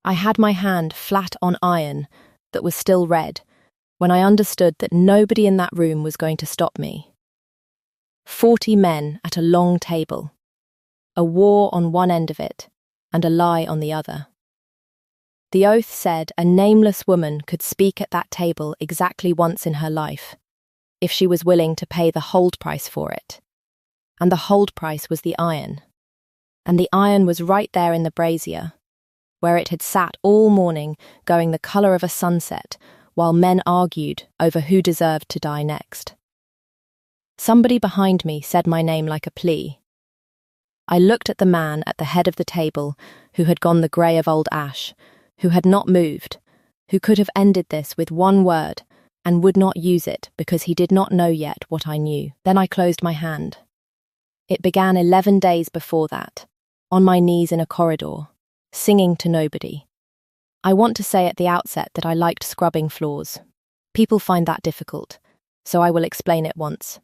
I had my hand flat on iron that was still red when I understood that nobody in that room was going to stop me. 40 men at a long table, a war on one end of it and a lie on the other. The oath said a nameless woman could speak at that table exactly once in her life, if she was willing to pay the hold price for it. And the hold price was the iron. And the iron was right there in the brazier, where it had sat all morning going the colour of a sunset, while men argued over who deserved to die next. Somebody behind me said my name like a plea. I looked at the man at the head of the table who had gone the grey of old ash, who had not moved, who could have ended this with one word and would not use it because he did not know yet what I knew. Then I closed my hand. It began 11 days before that, on my knees in a corridor, singing to nobody. I want to say at the outset that I liked scrubbing floors. People find that difficult, so I will explain it once.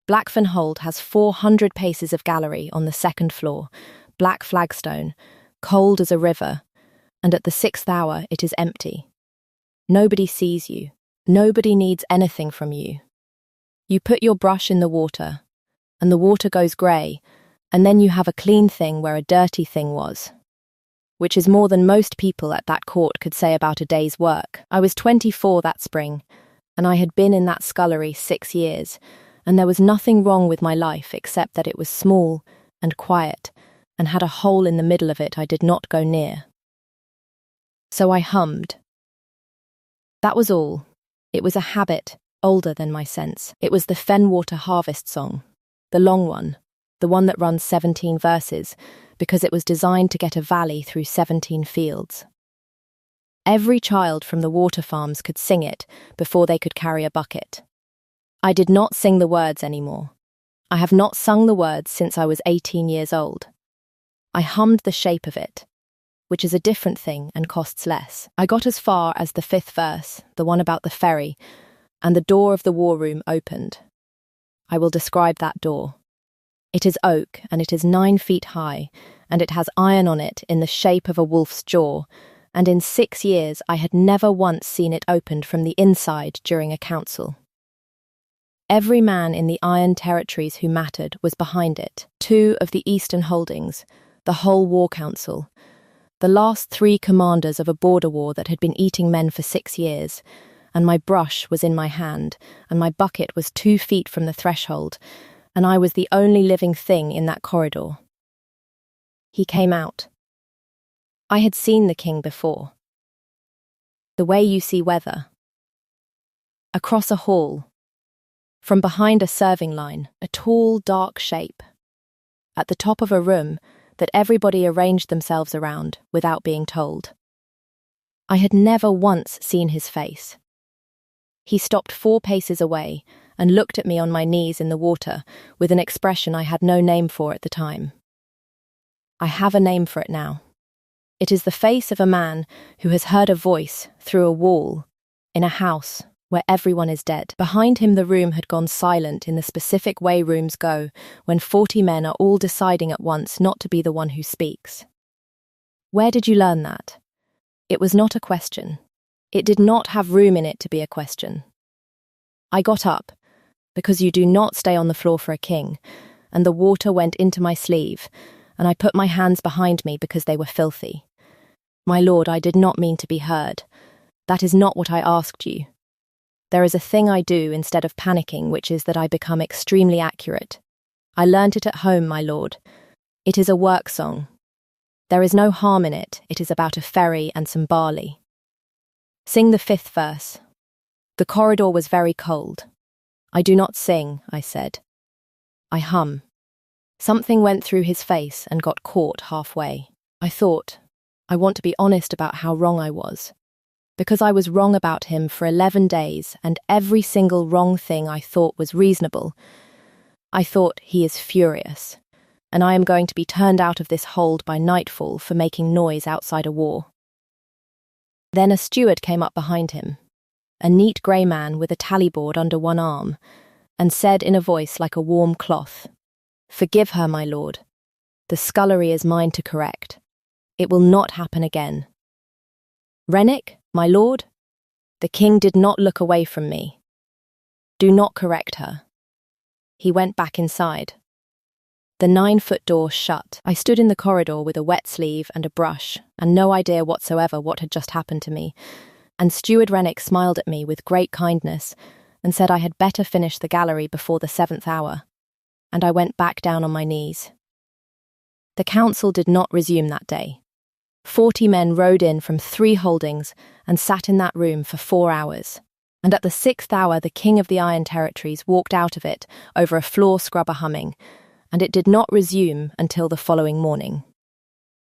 Blackfen Hold has 400 paces of gallery on the second floor, black flagstone, cold as a river, and at the 6th hour it is empty. Nobody sees you. Nobody needs anything from you. You put your brush in the water, and the water goes grey, and then you have a clean thing where a dirty thing was, which is more than most people at that court could say about a day's work. I was 24 that spring, and I had been in that scullery 6 years, and there was nothing wrong with my life except that it was small and quiet, and had a hole in the middle of it I did not go near. So I hummed. That was all. It was a habit, older than my sense. It was the Fenwater Harvest Song, the long one, the one that runs 17 verses, because it was designed to get a valley through 17 fields. Every child from the water farms could sing it before they could carry a bucket. I did not sing the words anymore. I have not sung the words since I was 18 years old. I hummed the shape of it, which is a different thing and costs less. I got as far as the 5th verse, the one about the ferry, and the door of the war room opened. I will describe that door. It is oak, and it is 9 feet high, and it has iron on it in the shape of a wolf's jaw, and in 6 years I had never once seen it opened from the inside during a council. Every man in the iron territories who mattered was behind it, 2 of the eastern holdings, the whole war council, the last 3 commanders of a border war that had been eating men for 6 years, and my brush was in my hand, and my bucket was 2 feet from the threshold, and I was the only living thing in that corridor. He came out. I had seen the king before. The way you see weather. Across a hall. From behind a serving line, a tall, dark shape. At the top of a room that everybody arranged themselves around without being told. I had never once seen his face. He stopped 4 paces away and looked at me on my knees in the water with an expression I had no name for at the time. I have a name for it now. It is the face of a man who has heard a voice through a wall in a house where everyone is dead. Behind him the room had gone silent in the specific way rooms go when 40 men are all deciding at once not to be the one who speaks. Where did you learn that? It was not a question. It did not have room in it to be a question. I got up, because you do not stay on the floor for a king, and the water went into my sleeve, and I put my hands behind me because they were filthy. My lord, I did not mean to be heard. That is not what I asked you. There is a thing I do instead of panicking, which is that I become extremely accurate. I learnt it at home, my lord. It is a work song. There is no harm in it. It is about a ferry and some barley. Sing the 5th verse. The corridor was very cold. I do not sing, I said. I hum. Something went through his face and got caught halfway. I thought, I want to be honest about how wrong I was. Because I was wrong about him for 11 days, and every single wrong thing I thought was reasonable. I thought, he is furious, and I am going to be turned out of this hold by nightfall for making noise outside a war. Then a steward came up behind him, a neat grey man with a tallyboard under one arm, and said in a voice like a warm cloth, "Forgive her, my lord. The scullery is mine to correct. It will not happen again. Rennick, my lord? The king did not look away from me. Do not correct her. He went back inside. The 9-foot door shut. I stood in the corridor with a wet sleeve and a brush, and no idea whatsoever what had just happened to me, and Steward Rennick smiled at me with great kindness and said I had better finish the gallery before the 7th hour, and I went back down on my knees. The council did not resume that day. 40 men rode in from 3 holdings and sat in that room for 4 hours, and at the 6th hour the King of the Iron Territories walked out of it over a floor scrubber humming, and it did not resume until the following morning.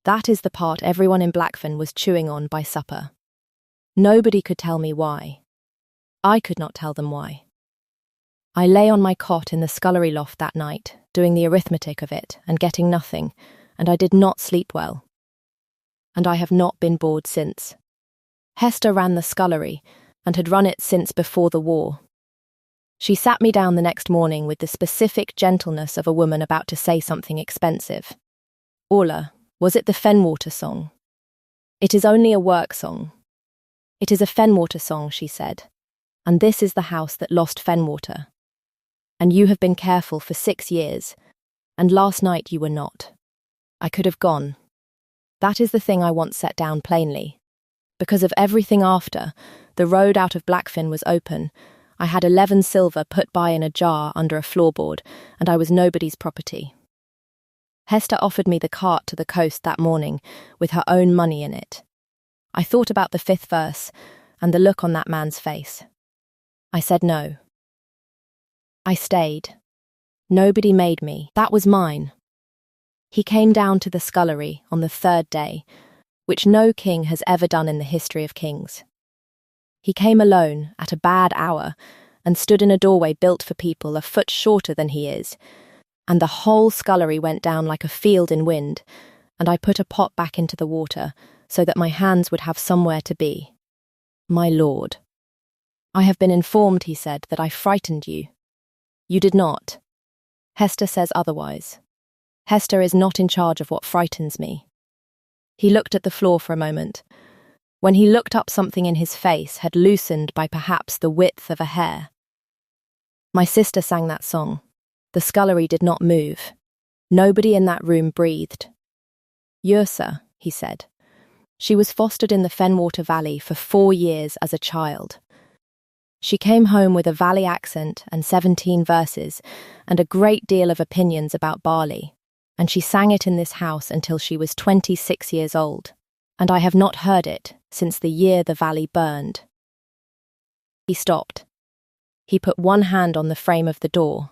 That is the part everyone in Blackfen was chewing on by supper. Nobody could tell me why. I could not tell them why. I lay on my cot in the scullery loft that night, doing the arithmetic of it and getting nothing, and I did not sleep well. And I have not been bored since. Hester ran the scullery, and had run it since before the war. She sat me down the next morning with the specific gentleness of a woman about to say something expensive. Orla, was it the Fenwater song? It is only a work song. It is a Fenwater song, she said, and this is the house that lost Fenwater. And you have been careful for 6 years, and last night you were not. I could have gone. That is the thing I want set down plainly. Because of everything after, the road out of Blackfen was open. I had 11 silver put by in a jar under a floorboard, and I was nobody's property. Hester offered me the cart to the coast that morning, with her own money in it. I thought about the 5th verse, and the look on that man's face. I said no. I stayed. Nobody made me. That was mine. He came down to the scullery on the 3rd day, which no king has ever done in the history of kings. He came alone, at a bad hour, and stood in a doorway built for people a foot shorter than he is, and the whole scullery went down like a field in wind, and I put a pot back into the water, so that my hands would have somewhere to be. My lord. I have been informed, he said, that I frightened you. You did not. Hester says otherwise. Hester is not in charge of what frightens me. He looked at the floor for a moment. When he looked up, something in his face had loosened by perhaps the width of a hair. My sister sang that song. The scullery did not move. Nobody in that room breathed. Yrsa, he said. She was fostered in the Fenwater Valley for 4 years as a child. She came home with a valley accent and 17 verses and a great deal of opinions about barley, and she sang it in this house until she was 26 years old, and I have not heard it since the year the valley burned. He stopped. He put one hand on the frame of the door,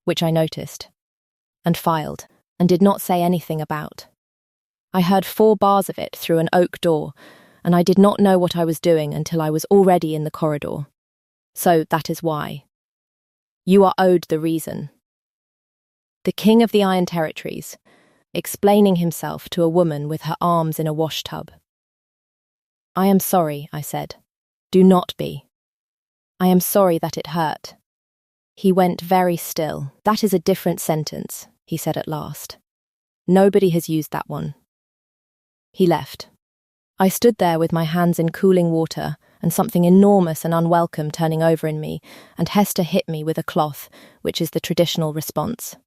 which I noticed, and filed, and did not say anything about. I heard 4 bars of it through an oak door, and I did not know what I was doing until I was already in the corridor. So that is why. You are owed the reason. The King of the Iron Territories, explaining himself to a woman with her arms in a washtub. I am sorry, I said. Do not be. I am sorry that it hurt. He went very still. That is a different sentence, he said at last. Nobody has used that one. He left. I stood there with my hands in cooling water and something enormous and unwelcome turning over in me, and Hester hit me with a cloth, which is the traditional response.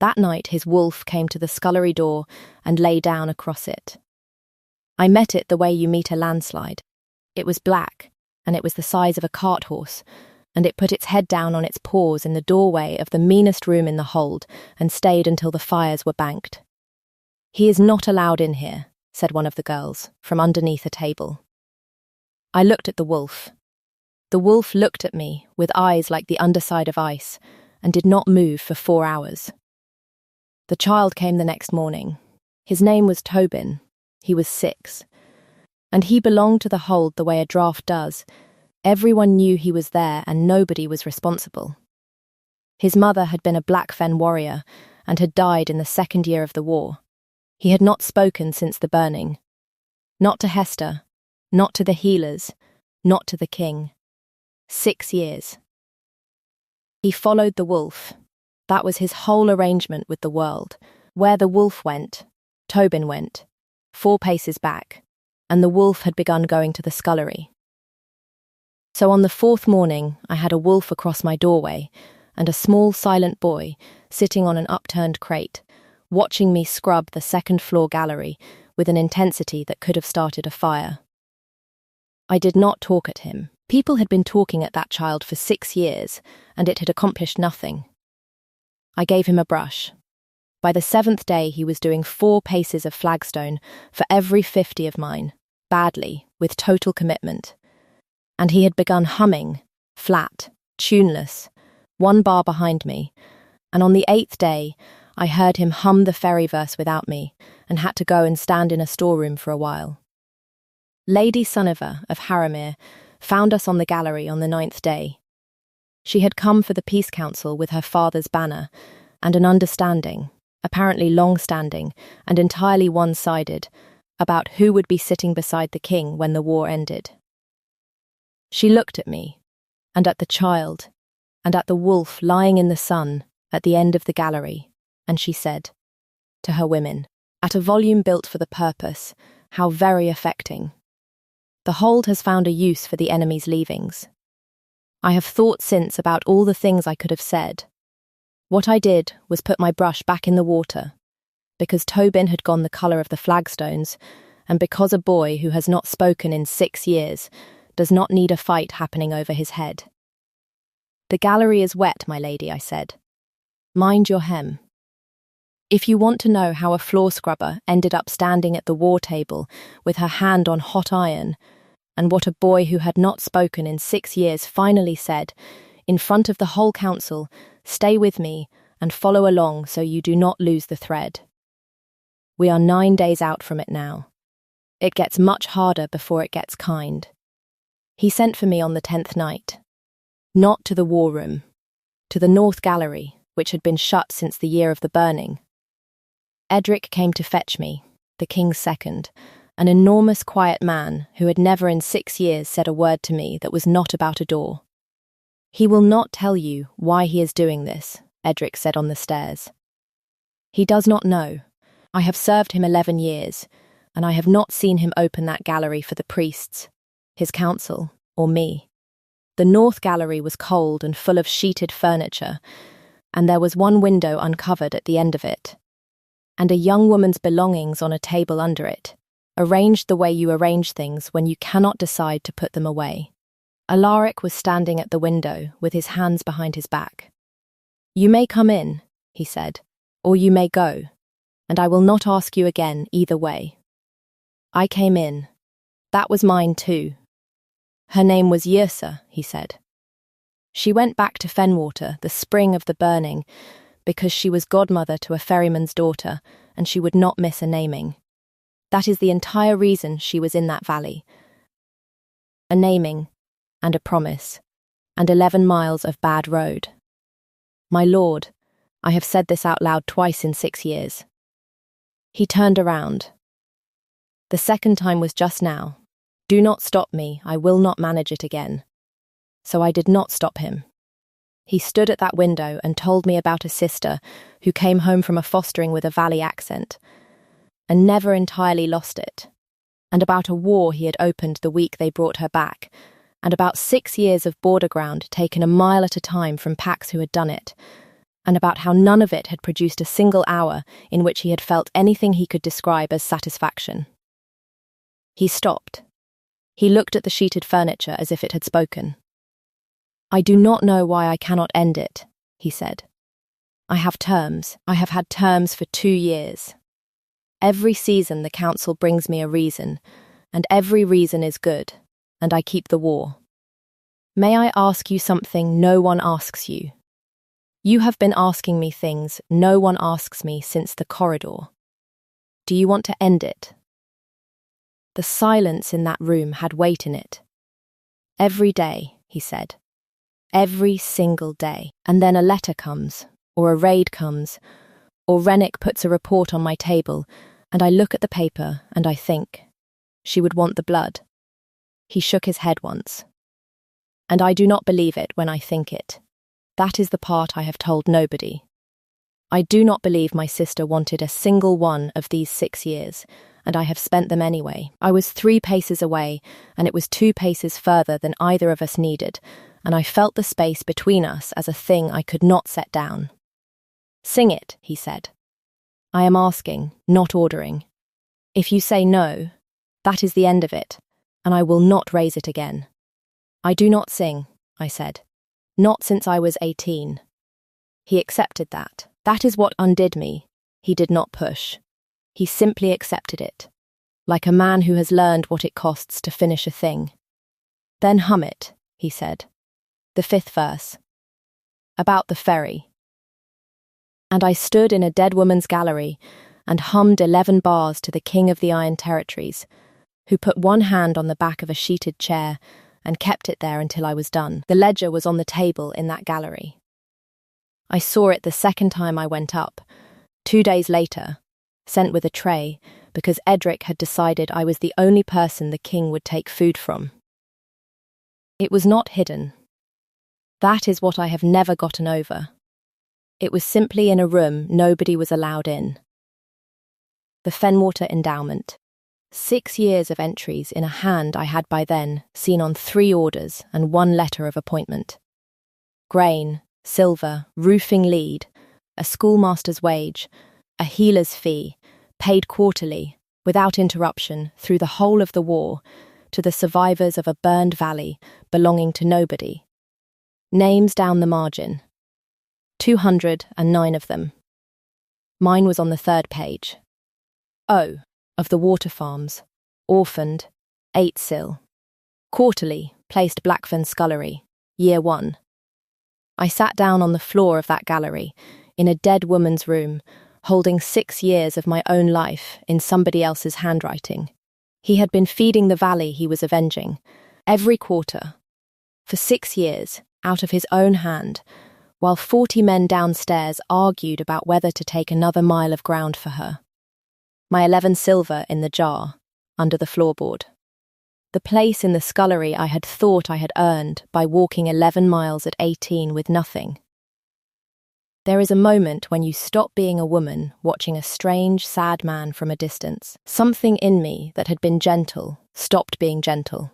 That night his wolf came to the scullery door and lay down across it. I met it the way you meet a landslide. It was black, and it was the size of a cart horse, and it put its head down on its paws in the doorway of the meanest room in the hold and stayed until the fires were banked. He is not allowed in here, said one of the girls, from underneath a table. I looked at the wolf. The wolf looked at me with eyes like the underside of ice and did not move for 4 hours. The child came the next morning. His name was Tobin. He was 6. And he belonged to the hold the way a draft does. Everyone knew he was there and nobody was responsible. His mother had been a Blackfen warrior and had died in the 2nd year of the war. He had not spoken since the burning. Not to Hester, not to the healers, not to the king. 6 years. He followed the wolf. That was his whole arrangement with the world. Where the wolf went, Tobin went, 4 paces back, and the wolf had begun going to the scullery. So on the fourth morning, I had a wolf across my doorway and a small silent boy sitting on an upturned crate, watching me scrub the second-floor gallery with an intensity that could have started a fire. I did not talk at him. People had been talking at that child for 6 years, and it had accomplished nothing. I gave him a brush. By the 7th day, he was doing 4 paces of flagstone for every 50 of mine, badly, with total commitment. And he had begun humming, flat, tuneless, 1 bar behind me, and on the 8th day, I heard him hum the fairy verse without me, and had to go and stand in a storeroom for a while. Lady Sunniva of Haramir found us on the gallery on the 9th day. She had come for the peace council with her father's banner, and an understanding, apparently long-standing and entirely one-sided, about who would be sitting beside the king when the war ended. She looked at me, and at the child, and at the wolf lying in the sun at the end of the gallery, and she said, to her women, at a volume built for the purpose, how very affecting. The hold has found a use for the enemy's leavings. I have thought since about all the things I could have said. What I did was put my brush back in the water, because Tobin had gone the colour of the flagstones, and because a boy who has not spoken in 6 years does not need a fight happening over his head. The gallery is wet, my lady, I said. Mind your hem. If you want to know how a floor scrubber ended up standing at the war table with her hand on hot iron, and what a boy who had not spoken in 6 years finally said, in front of the whole council, stay with me and follow along so you do not lose the thread. We are 9 days out from it now. It gets much harder before it gets kind. He sent for me on the 10th night. Not to the war room, to the North Gallery, which had been shut since the year of the burning. Edric came to fetch me, the king's second, an enormous quiet man who had never in 6 years said a word to me that was not about a door. He will not tell you why he is doing this, Edric said on the stairs. He does not know. I have served him 11 years, and I have not seen him open that gallery for the priests, his council, or me. The North Gallery was cold and full of sheeted furniture, and there was 1 window uncovered at the end of it, and a young woman's belongings on a table under it, arranged the way you arrange things when you cannot decide to put them away. Alaric was standing at the window with his hands behind his back. You may come in, he said, or you may go, and I will not ask you again either way. I came in. That was mine too. Her name was Yrsa, he said. She went back to Fenwater the spring of the burning because she was godmother to a ferryman's daughter and she would not miss a naming. That is the entire reason she was in that valley. A naming, and a promise, and 11 miles of bad road. My lord, I have said this out loud twice in 6 years. He turned around. The second time was just now. Do not stop me, I will not manage it again. So I did not stop him. He stood at that window and told me about a sister who came home from a fostering with a valley accent, and never entirely lost it, and about a war he had opened the week they brought her back, and about 6 years of border ground taken a mile at a time from Pax who had done it, and about how none of it had produced a single hour in which he had felt anything he could describe as satisfaction. He stopped. He looked at the sheeted furniture as if it had spoken. I do not know why I cannot end it, he said. I have terms. I have had terms for 2 years. Every season the council brings me a reason, and every reason is good, and I keep the war. May I ask you something no one asks you? You have been asking me things no one asks me since the corridor. Do you want to end it? The silence in that room had weight in it. Every day, he said. Every single day. And then a letter comes, or a raid comes, or Rennick puts a report on my table, and I look at the paper and I think, she would want the blood. He shook his head once. And I do not believe it when I think it. That is the part I have told nobody. I do not believe my sister wanted a single one of these 6 years, and I have spent them anyway. I was 3 paces away, and it was 2 paces further than either of us needed, and I felt the space between us as a thing I could not set down. "Sing it," he said. "I am asking, not ordering. If you say no, that is the end of it, and I will not raise it again." "I do not sing," I said. "Not since I was 18. He accepted that. That is what undid me. He did not push. He simply accepted it, like a man who has learned what it costs to finish a thing. "Then hum it," he said. "The 5th verse. About the ferry." And I stood in a dead woman's gallery and hummed 11 bars to the King of the Iron Territories, who put one hand on the back of a sheeted chair and kept it there until I was done. The ledger was on the table in that gallery. I saw it the second time I went up, 2 days later, sent with a tray, because Edric had decided I was the only person the king would take food from. It was not hidden. That is what I have never gotten over. It was simply in a room nobody was allowed in. The Fenwater Endowment. 6 years of entries in a hand I had by then seen on 3 orders and 1 letter of appointment. Grain, silver, roofing lead, a schoolmaster's wage, a healer's fee, paid quarterly, without interruption, through the whole of the war, to the survivors of a burned valley belonging to nobody. Names down the margin. 209 of them. Mine was on the 3rd page. Oh, of the water farms. Orphaned, 8 sil. Quarterly, placed Blackfen Scullery, Year 1. I sat down on the floor of that gallery, in a dead woman's room, holding 6 years of my own life in somebody else's handwriting. He had been feeding the valley he was avenging, every quarter, for 6 years, out of his own hand, while 40 men downstairs argued about whether to take another mile of ground for her. My 11 silver in the jar, under the floorboard. The place in the scullery I had thought I had earned by walking 11 miles at 18 with nothing. There is a moment when you stop being a woman watching a strange, sad man from a distance. Something in me that had been gentle stopped being gentle.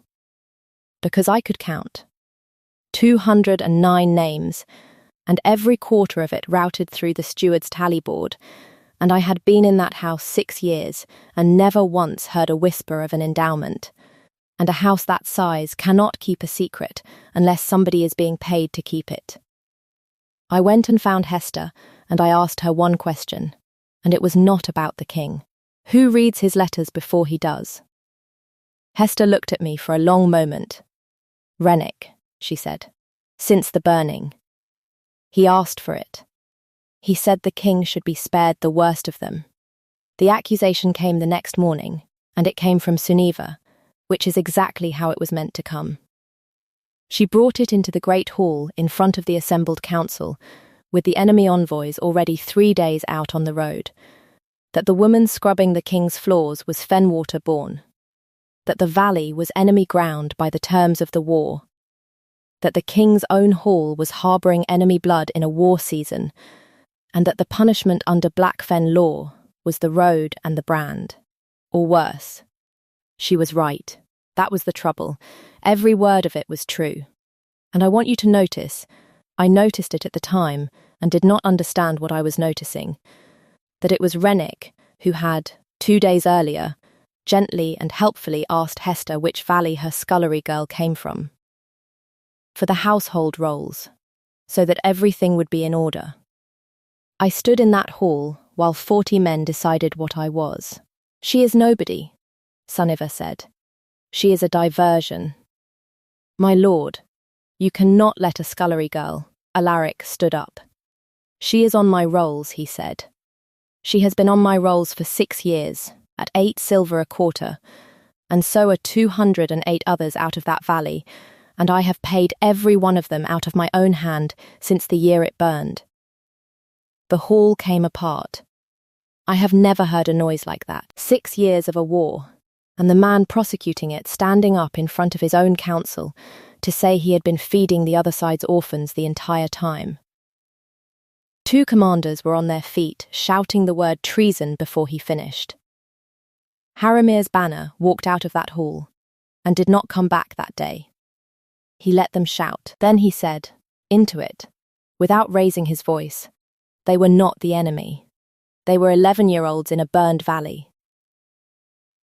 Because I could count. 209 names, and every quarter of it routed through the steward's tally board, and I had been in that house 6 years and never once heard a whisper of an endowment. And a house that size cannot keep a secret unless somebody is being paid to keep it. I went and found Hester, and I asked her one question, and it was not about the king. Who reads his letters before he does? Hester looked at me for a long moment. "Rennick," she said, "since the burning. He asked for it. He said the king should be spared the worst of them. The accusation came the next morning, and it came from Sunniva, which is exactly how it was meant to come. She brought it into the great hall in front of the assembled council, with the enemy envoys already 3 days out on the road, that the woman scrubbing the king's floors was Fenwater born, that the valley was enemy ground by the terms of the war, that the king's own hall was harbouring enemy blood in a war season, and that the punishment under Blackfen law was the road and the brand, or worse. She was right. That was the trouble. Every word of it was true. And I want you to notice, I noticed it at the time and did not understand what I was noticing, that it was Rennick who had, 2 days earlier, gently and helpfully asked Hester which valley her scullery girl came from. For the household roles, so that everything would be in order. I stood in that hall while 40 men decided what I was. "She is nobody," Sunniva said. "She is a diversion." "My lord, you cannot let a scullery girl," Alaric stood up. "She is on my rolls," he said. "She has been on my rolls for 6 years, at 8 silver a quarter, and so are 208 others out of that valley, and I have paid every one of them out of my own hand since the year it burned." The hall came apart. I have never heard a noise like that. 6 years of a war, and the man prosecuting it standing up in front of his own council to say he had been feeding the other side's orphans the entire time. 2 commanders were on their feet, shouting the word treason before he finished. Haramir's banner walked out of that hall and did not come back that day. He let them shout. Then he said, into it, without raising his voice, they were not the enemy. They were 11-year-olds in a burned valley.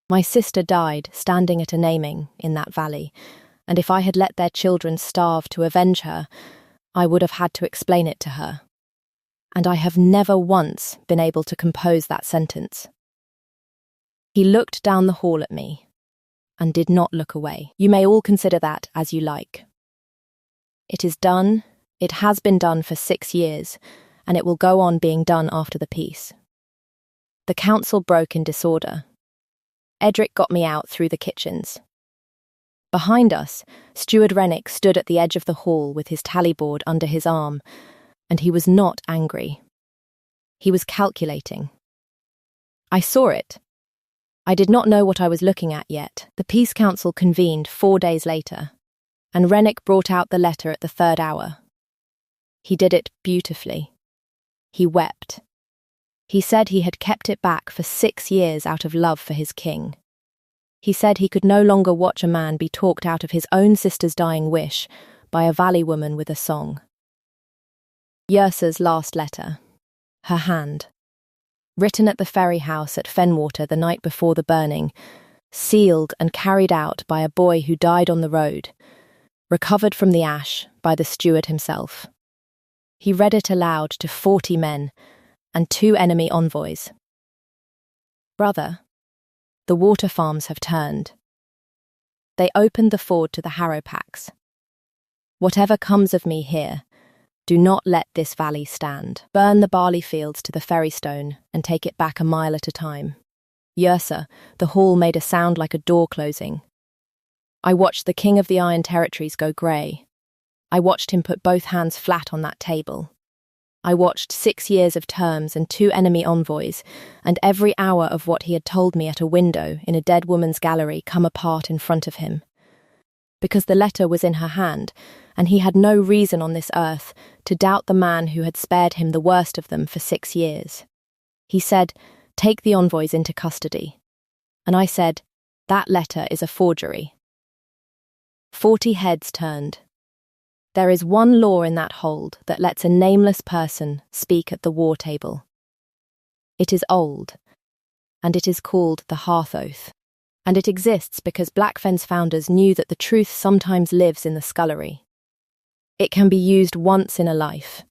My sister died standing at a naming in that valley, and if I had let their children starve to avenge her, I would have had to explain it to her. And I have never once been able to compose that sentence. He looked down the hall at me and did not look away. You may all consider that as you like. It is done, it has been done for 6 years, and it will go on being done after the peace. The council broke in disorder. Edric got me out through the kitchens. Behind us, Steward Rennick stood at the edge of the hall with his tally board under his arm, and he was not angry. He was calculating. I saw it. I did not know what I was looking at yet. The Peace Council convened 4 days later, and Rennick brought out the letter at the 3rd hour. He did it beautifully. He wept. He said he had kept it back for 6 years out of love for his king. He said he could no longer watch a man be talked out of his own sister's dying wish by a valley woman with a song. Yrsa's last letter. Her hand. Written at the ferry house at Fenwater the night before the burning, sealed and carried out by a boy who died on the road, recovered from the ash by the steward himself. He read it aloud to 40 men and 2 enemy envoys. Brother, the water farms have turned. They opened the ford to the harrow packs. Whatever comes of me here, do not let this valley stand. Burn the barley fields to the ferry stone and take it back a mile at a time. Yrsa, the hall made a sound like a door closing. I watched the king of the Iron Territories go grey. I watched him put both hands flat on that table. I watched 6 years of terms and 2 enemy envoys, and every hour of what he had told me at a window in a dead woman's gallery come apart in front of him. Because the letter was in her hand, and he had no reason on this earth to doubt the man who had spared him the worst of them for 6 years. He said, take the envoys into custody. And I said, that letter is a forgery. 40 heads turned. There is one law in that hold that lets a nameless person speak at the war table. It is old, and it is called the Hearth Oath. And it exists because Blackfen's founders knew that the truth sometimes lives in the scullery. It can be used once in a life.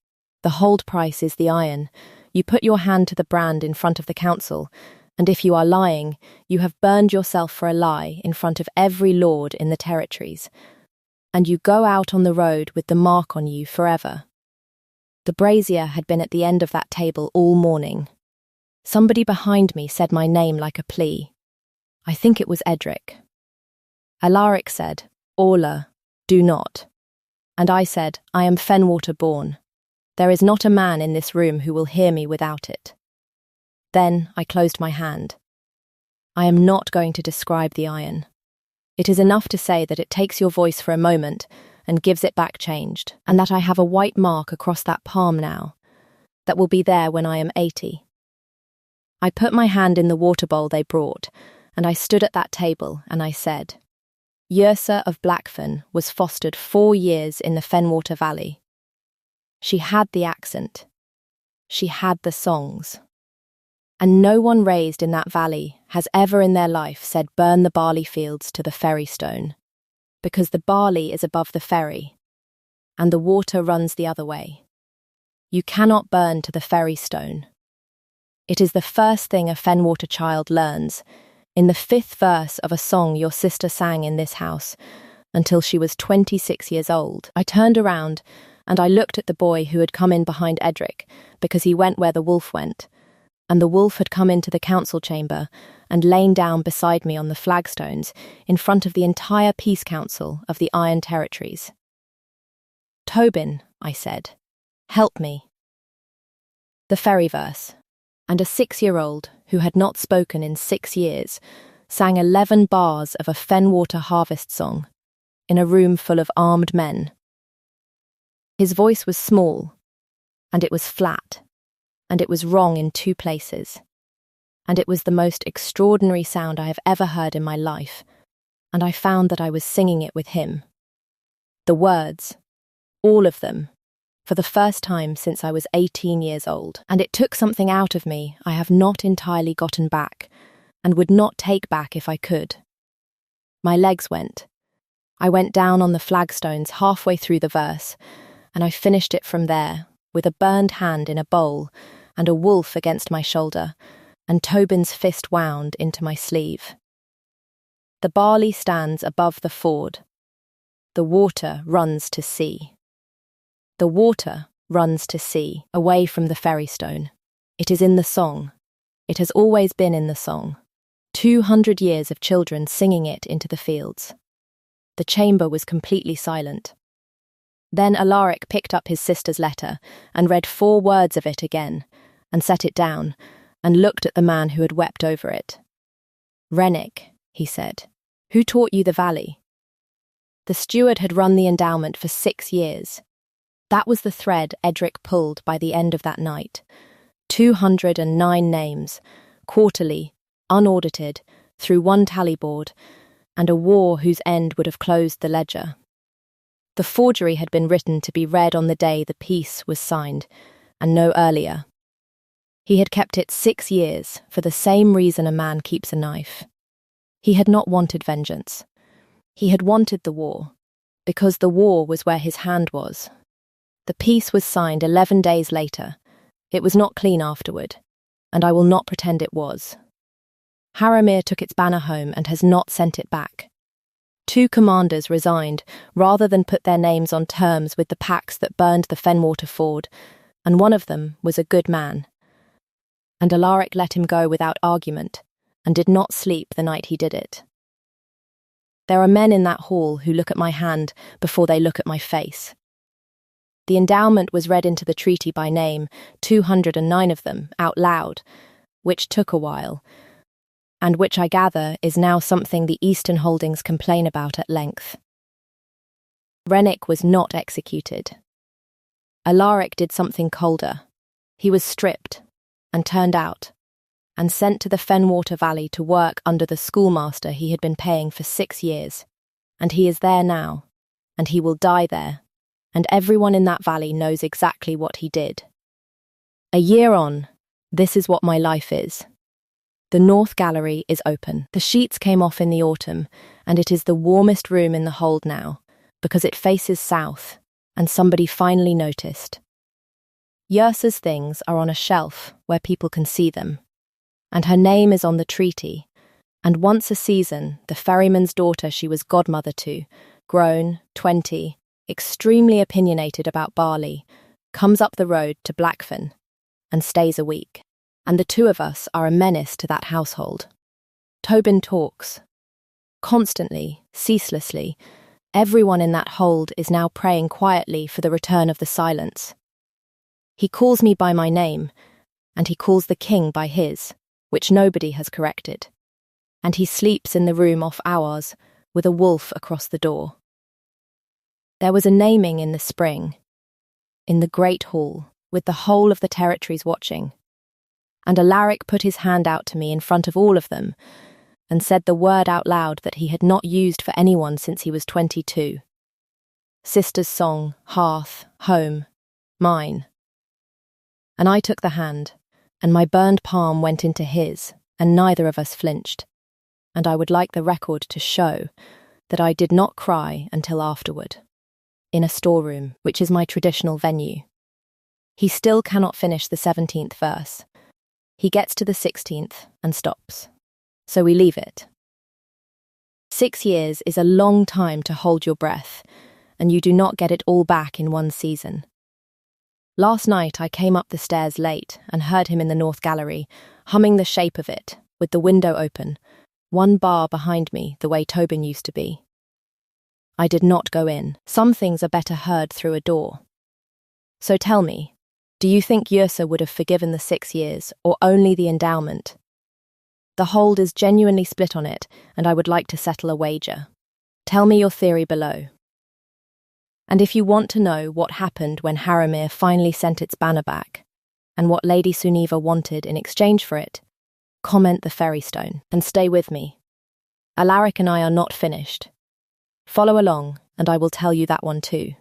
The hold price is the iron. You put your hand to the brand in front of the council, and if you are lying, you have burned yourself for a lie in front of every lord in the territories, and you go out on the road with the mark on you forever. The brazier had been at the end of that table all morning. Somebody behind me said my name like a plea. I think it was Edric. Alaric said, Orla, do not. And I said, I am Fenwater born. There is not a man in this room who will hear me without it. Then I closed my hand. I am not going to describe the iron. It is enough to say that it takes your voice for a moment and gives it back changed, and that I have a white mark across that palm now, that will be there when I am 80. I put my hand in the water bowl they brought, and I stood at that table and I said, Yrsa of Blackfen was fostered 4 years in the Fenwater Valley. She had the accent. She had the songs. And no one raised in that valley has ever in their life said burn the barley fields to the ferry stone, because the barley is above the ferry, and the water runs the other way. You cannot burn to the ferry stone. It is the first thing a Fenwater child learns, in the 5th verse of a song your sister sang in this house, until she was 26 years old. I turned around, and I looked at the boy who had come in behind Edric, because he went where the wolf went, and the wolf had come into the council chamber and lain down beside me on the flagstones in front of the entire peace council of the Iron Territories. Tobin, I said, help me. The ferry verse, and a 6-year-old who had not spoken in 6 years sang 11 bars of a Fenwater harvest song in a room full of armed men. His voice was small, and it was flat, and it was wrong in 2 places. and it was the most extraordinary sound I have ever heard in my life, and I found that I was singing it with him. The words, all of them, for the first time since I was 18 years old, and it took something out of me I have not entirely gotten back, and would not take back if I could. My legs went. I went down on the flagstones halfway through the verse, and I finished it from there, with a burned hand in a bowl, and a wolf against my shoulder, and Tobin's fist wound into my sleeve. The barley stands above the ford. The water runs to sea. The water runs to sea, away from the ferry stone. It is in the song. It has always been in the song. 200 years of children singing it into the fields. The chamber was completely silent. Then Alaric picked up his sister's letter and read 4 words of it again, and set it down, and looked at the man who had wept over it. "Rennick," he said, "who taught you the valley?" The steward had run the endowment for 6 years. That was the thread Edric pulled by the end of that night. 209 names, quarterly, unaudited, through one tally board, and a war whose end would have closed the ledger. The forgery had been written to be read on the day the peace was signed, and no earlier. He had kept it 6 years for the same reason a man keeps a knife. He had not wanted vengeance. He had wanted the war, because the war was where his hand was. The peace was signed 11 days later. It was not clean afterward, and I will not pretend it was. Haramir took its banner home and has not sent it back. 2 commanders resigned rather than put their names on terms with the packs that burned the Fenwater Ford, and one of them was a good man. And Alaric let him go without argument, and did not sleep the night he did it. There are men in that hall who look at my hand before they look at my face. The endowment was read into the treaty by name, 209 of them, out loud, which took a while, and which I gather is now something the Eastern Holdings complain about at length. Rennick was not executed. Alaric did something colder. He was stripped, and turned out, and sent to the Fenwater Valley to work under the schoolmaster he had been paying for 6 years, and he is there now, and he will die there, and everyone in that valley knows exactly what he did. A year on, this is what my life is. The North Gallery is open. The sheets came off in the autumn, and it is the warmest room in the hold now, because it faces south, and somebody finally noticed. Yrsa's things are on a shelf where people can see them, and her name is on the treaty, and once a season the ferryman's daughter she was godmother to, grown, 20, extremely opinionated about barley, comes up the road to Blackfen, and stays a week, and the 2 of us are a menace to that household. Tobin talks. Constantly, ceaselessly, everyone in that hold is now praying quietly for the return of the silence. He calls me by my name, and he calls the king by his, which nobody has corrected, and he sleeps in the room off ours, with a wolf across the door. There was a naming in the spring, in the great hall, with the whole of the territories watching, and Alaric put his hand out to me in front of all of them, and said the word out loud that he had not used for anyone since he was 22. Sister's song, hearth, home, mine. And I took the hand, and my burned palm went into his, and neither of us flinched, and I would like the record to show that I did not cry until afterward, in a storeroom, which is my traditional venue. He still cannot finish the 17th verse. He gets to the 16th and stops. So we leave it. 6 years is a long time to hold your breath, and you do not get it all back in one season. Last night I came up the stairs late and heard him in the North Gallery, humming the shape of it, with the window open, 1 bar behind me, the way Tobin used to be. I did not go in. Some things are better heard through a door. So tell me, do you think Yrsa would have forgiven the 6 years, or only the endowment? The hold is genuinely split on it, and I would like to settle a wager. Tell me your theory below. And if you want to know what happened when Haramir finally sent its banner back, and what Lady Sunniva wanted in exchange for it, comment the ferry stone, and stay with me. Alaric and I are not finished. Follow along, and I will tell you that one too.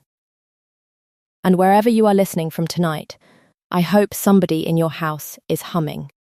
And wherever you are listening from tonight, I hope somebody in your house is humming.